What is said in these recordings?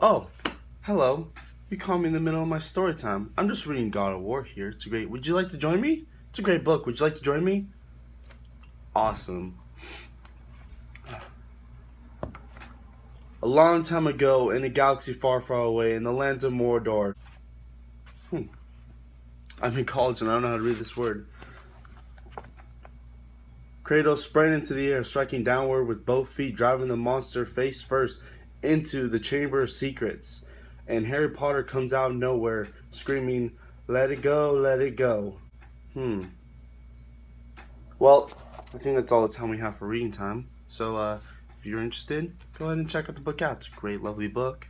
Oh, hello. You called me in the middle of my story time. I'm just reading God of War here. It's great. Would you like to join me? It's a great book. Would you like to join me? Awesome. A long time ago, in a galaxy far, far away, in the lands of Mordor. I'm in college and I don't know how to read this word. Kratos sprang into the air, striking downward with both feet, driving the monster face first into the Chamber of Secrets. And Harry Potter comes out of nowhere, screaming, "Let it go, let it go." Well, I think that's all the time we have for reading time. So, if you're interested, go ahead and check out the book out. It's a great, lovely book.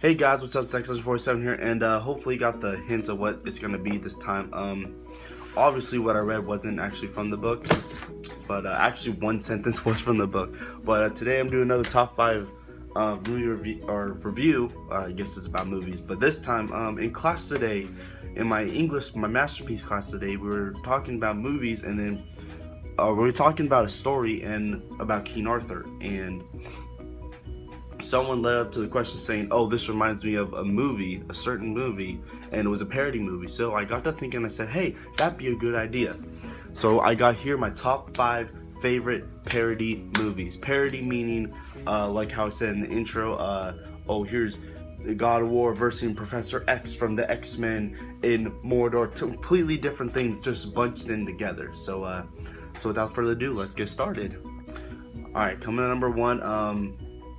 Hey guys, what's up? Texas47 here, and hopefully you got the hint of what it's gonna be this time. Obviously what I read wasn't actually from the book, but actually one sentence was from the book. But today I'm doing another top 5 movie review. I guess it's about movies, but this time in class today, in my masterpiece class today, we were talking about movies, and then we were talking about a story and about King Arthur, and someone led up to the question saying, "Oh, this reminds me of a certain movie," and it was a parody movie. So I got to thinking, I said, hey, that'd be a good idea. So I got here my top 5 favorite parody movies. Parody meaning, like how I said in the intro, here's the God of War versus Professor X from the X-Men in Mordor. Completely different things, just bunched in together. So without further ado, let's get started. Alright, coming to number 1,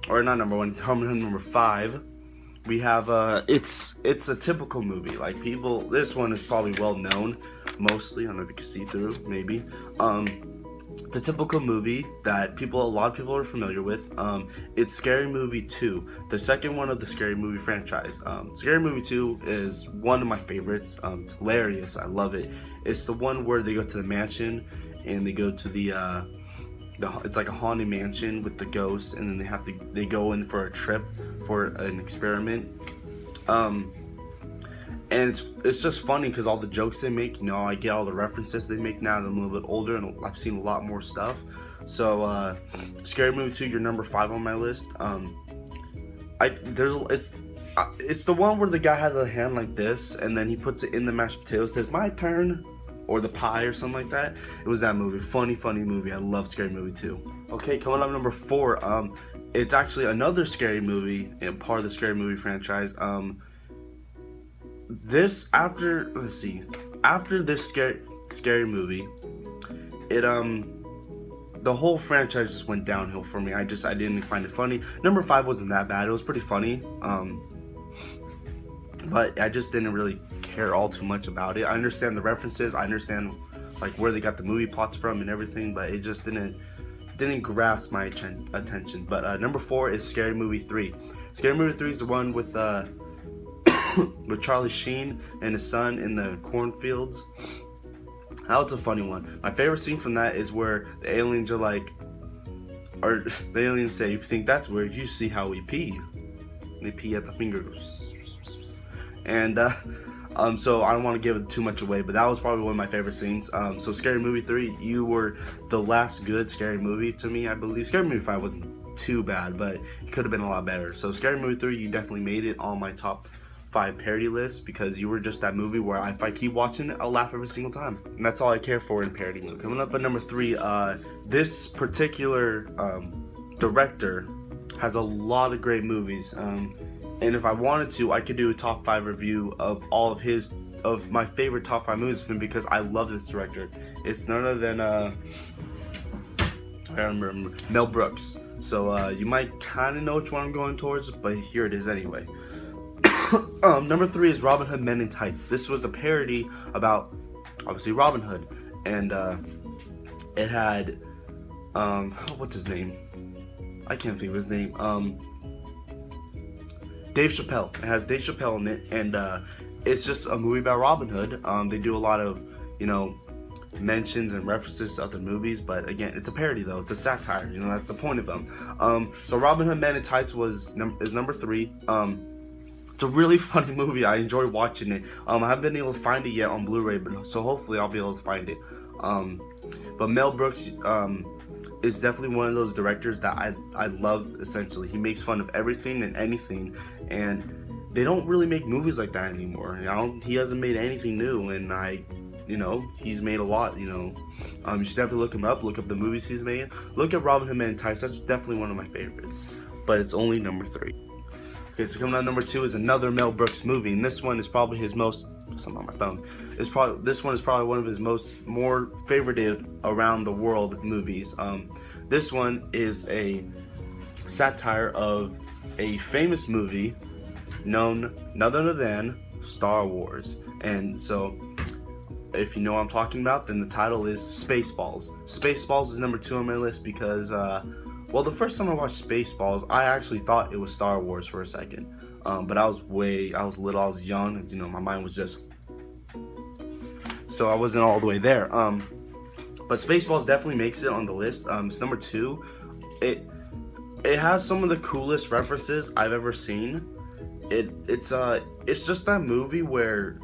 or not number 1, coming to number 5, we have it's a typical movie. Like, people, this one is probably well known mostly. I don't know if you can see through, maybe. It's a typical movie that a lot of people are familiar with. It's Scary Movie 2, the second one of the Scary Movie franchise. Scary Movie 2 is one of my favorites. It's hilarious. I love it. It's the one where they go to the mansion and they go to it's like a haunted mansion with the ghosts, and then they go in for a trip for an experiment. And it's just funny because all the jokes they make, I get all the references they make now that I'm a little bit older and I've seen a lot more stuff. So Scary Movie 2, you're number 5 on my list. It's the one where the guy had the hand like this and then he puts it in the mashed potatoes, says "my turn," or the pie or something like that. It was that movie. Funny movie. I love Scary Movie 2. Okay, coming up number 4, it's actually another scary movie and part of the Scary Movie franchise. After this scary movie, the whole franchise just went downhill for me. I didn't find it funny. Number 5 wasn't that bad. It was pretty funny. But I just didn't really care all too much about it. I understand the references, I understand like where they got the movie plots from and everything, but it just didn't grasp my attention. But number 4 is Scary Movie 3. Scary Movie 3 is the one with with Charlie Sheen and his son in the cornfields. That was a funny one. My favorite scene from that is where the aliens are like, or the aliens say, "If you think that's weird, you see how we pee." And they pee at the fingers. And so I don't want to give it too much away, but that was probably one of my favorite scenes. So Scary Movie 3, you were the last good scary movie to me, I believe. Scary Movie 5 wasn't too bad, but it could have been a lot better. So Scary Movie 3, you definitely made it on my top 5 parody list because you were just that movie where if I keep watching it, I'll laugh every single time. And that's all I care for in parody. So coming up at number 3, this particular director has a lot of great movies. And if I wanted to, I could do a top 5 review of all of my favorite top 5 movies of him because I love this director. It's none other than I remember Mel Brooks. So you might kind of know which one I'm going towards, but here it is anyway. Number 3 is Robin Hood Men in Tights. This was a parody about obviously Robin Hood, and it had what's his name? I can't think of his name. Dave Chappelle. It has Dave Chappelle in it, and it's just a movie about Robin Hood. They do a lot of, mentions and references to other movies, but again, it's a parody though. It's a satire. That's the point of them. So Robin Hood Men in Tights is number 3. It's a really funny movie. I enjoy watching it. I haven't been able to find it yet on Blu-ray, but so hopefully I'll be able to find it. But Mel Brooks is definitely one of those directors that I love. Essentially, he makes fun of everything and anything, and they don't really make movies like that anymore. He hasn't made anything new, and he's made a lot. You should definitely look him up. Look up the movies he's made. Look at Robin Hood Men in Tights. That's definitely one of my favorites, but it's only number 3. Okay, so coming out number 2 is another Mel Brooks movie, and this one is probably his most. Something on my phone. This one is probably one of his more favorited around the world movies. This one is a satire of a famous movie known none other than Star Wars. And so, if you know what I'm talking about, then the title is Spaceballs. Spaceballs is number 2 on my list because, well, the first time I watched Spaceballs, I actually thought it was Star Wars for a second. But I was little, I was young, and, my mind was just, so I wasn't all the way there. But Spaceballs definitely makes it on the list. It's number 2. It has some of the coolest references I've ever seen. It's just that movie where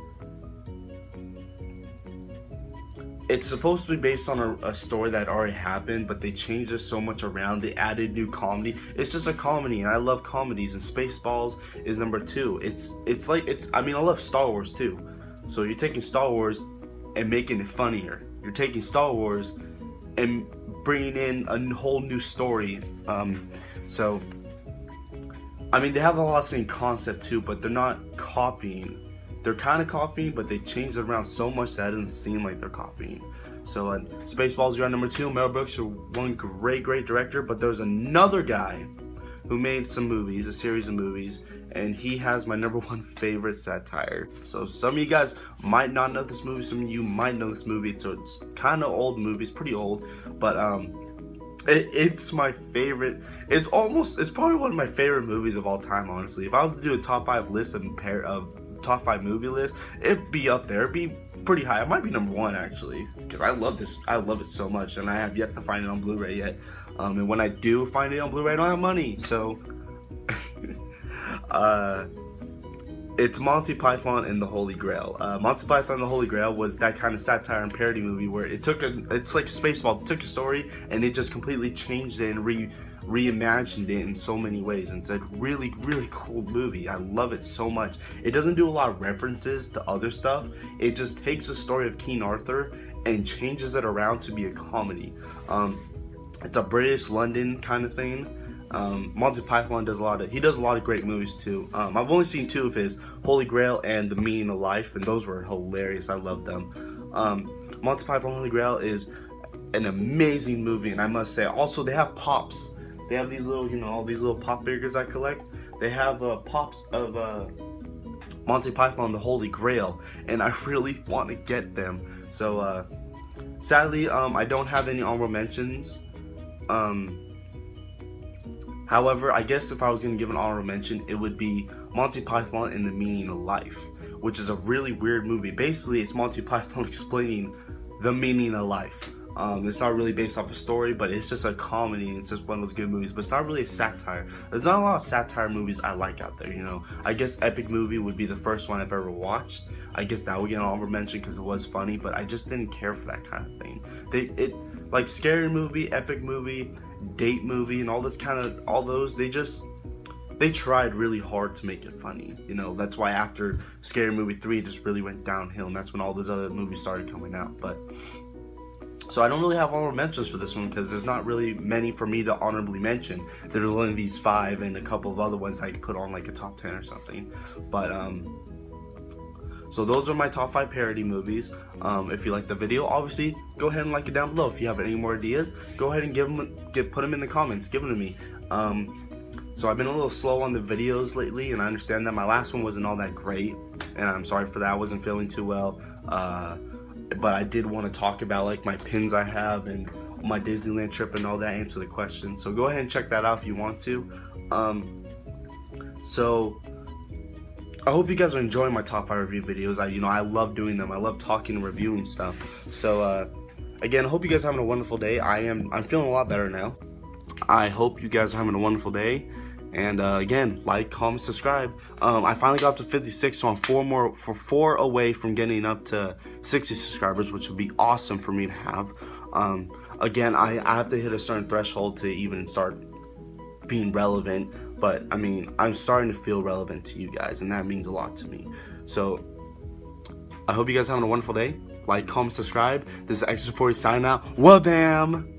it's supposed to be based on a story that already happened, but they changed it so much around. They added new comedy. It's just a comedy, and I love comedies. And Spaceballs is number 2. I love Star Wars too. So you're taking Star Wars and making it funnier. You're taking Star Wars and bringing in a whole new story. They have a lot of the same concept too, but they're not copying. They're kind of copying, but they changed it around so much that it doesn't seem like they're copying. So Spaceballs, you're on number 2. Mel Brooks, you're one great director, but there's another guy who made some movies, a series of movies, and he has my number 1 favorite satire. So some of you guys might not know this movie, some of you might know this movie. So it's kind of old movie, it's pretty old, but it's my favorite. It's probably one of my favorite movies of all time, honestly. If I was to do a top 5 list of top 5 movie list, it'd be up there. It'd be pretty high. It might be number 1 actually, because I love this. I love it so much, and I have yet to find it on Blu-ray yet. And when I do find it on Blu-ray, I don't have money, so it's Monty Python and the Holy Grail. Monty Python and the Holy Grail was that kind of satire and parody movie where it's like Spaceballs. It took a story and it just completely changed it and reimagined it in so many ways. And it's a really, really cool movie. I love it so much. It doesn't do a lot of references to other stuff. It just takes the story of King Arthur and changes it around to be a comedy. It's a British London kind of thing. Monty Python does a lot of great movies too. I've only seen 2 of his, Holy Grail and The Meaning of Life, and those were hilarious. I love them. Monty Python Holy Grail is an amazing movie, and I must say, also they have pops. They have these little, all these little pop figures I collect. They have pops of Monty Python the Holy Grail, and I really want to get them. So sadly, I don't have any honorable mentions. However, I guess if I was going to give an honorable mention, it would be Monty Python and the Meaning of Life, which is a really weird movie. Basically, it's Monty Python explaining the meaning of life. It's not really based off a story, but it's just a comedy. It's just one of those good movies, but it's not really a satire. There's not a lot of satire movies I like out there, I guess Epic Movie would be the first one I've ever watched. I guess that would get an honorable mention because it was funny, but I just didn't care for that kind of thing. Like Scary Movie, Epic Movie, Date Movie, and all those, they tried really hard to make it funny. That's why after Scary Movie 3 it just really went downhill, and that's when all those other movies started coming out. So I don't really have honorable mentions for this one because there's not really many for me to honorably mention. There's only these 5 and a couple of other ones I could put on like a top 10 or something. But so those are my top 5 parody movies. If you like the video, obviously go ahead and like it down below. If you have any more ideas, go ahead and put them in the comments. Give them to me. So I've been a little slow on the videos lately, and I understand that my last one wasn't all that great, and I'm sorry for that. I wasn't feeling too well. But I did want to talk about like my pins I have and my Disneyland trip and all that, answer the questions. So go ahead and check that out if you want to. So I hope you guys are enjoying my top 5 review videos. I love doing them. I love talking and reviewing stuff. So again, I hope you guys are having a wonderful day. I'm feeling a lot better now. I hope you guys are having a wonderful day, And again, like, comment, subscribe. I finally got up to 56, so I'm four away from getting up to 60 subscribers, which would be awesome for me to have. Again, I have to hit a certain threshold to even start being relevant, but I mean, I'm starting to feel relevant to you guys, and that means a lot to me. So I hope you guys are having a wonderful day. Like, comment, subscribe. This is Extra 40 signing out. Wabam!